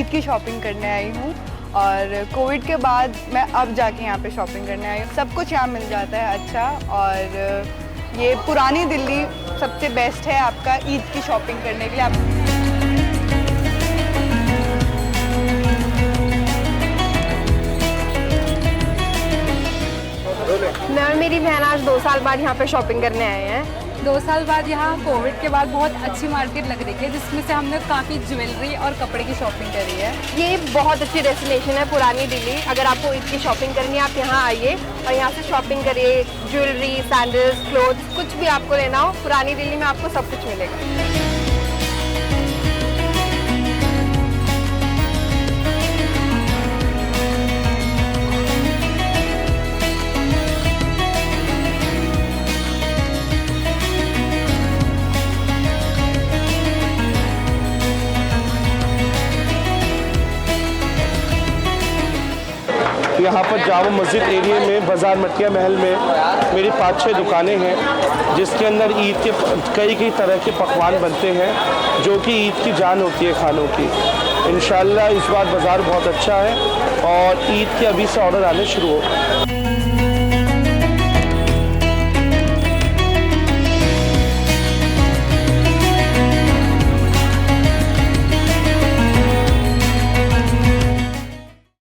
ईद की शॉपिंग करने आई हूँ और कोविड के बाद मैं अब जाके यहाँ पे शॉपिंग करने आई हूँ। सब कुछ यहाँ मिल जाता है अच्छा, और ये पुरानी दिल्ली सबसे बेस्ट है आपका ईद की शॉपिंग करने के लिए। मैं और मेरी बहन आज 2 साल बाद यहाँ पे शॉपिंग करने आए हैं। 2 साल बाद यहाँ कोविड के बाद बहुत अच्छी मार्केट लग रही है, जिसमें से हमने काफ़ी ज्वेलरी और कपड़े की शॉपिंग करी है। ये बहुत अच्छी डेस्टिनेशन है पुरानी दिल्ली। अगर आपको इसकी शॉपिंग करनी है आप यहाँ आइए और यहाँ से शॉपिंग करिए। ज्वेलरी, सैंडल्स, क्लोथ्स, कुछ भी आपको लेना हो पुरानी दिल्ली में आपको सब कुछ मिलेगा। यहाँ पर जामा मस्जिद एरिया में बाज़ार मटिया महल में मेरी 5-6 दुकानें हैं, जिसके अंदर ईद के कई तरह के पकवान बनते हैं जो कि ईद की जान होती है खानों की। इंशाल्लाह इस बार बाज़ार बहुत अच्छा है और ईद के अभी से ऑर्डर आने शुरू हो।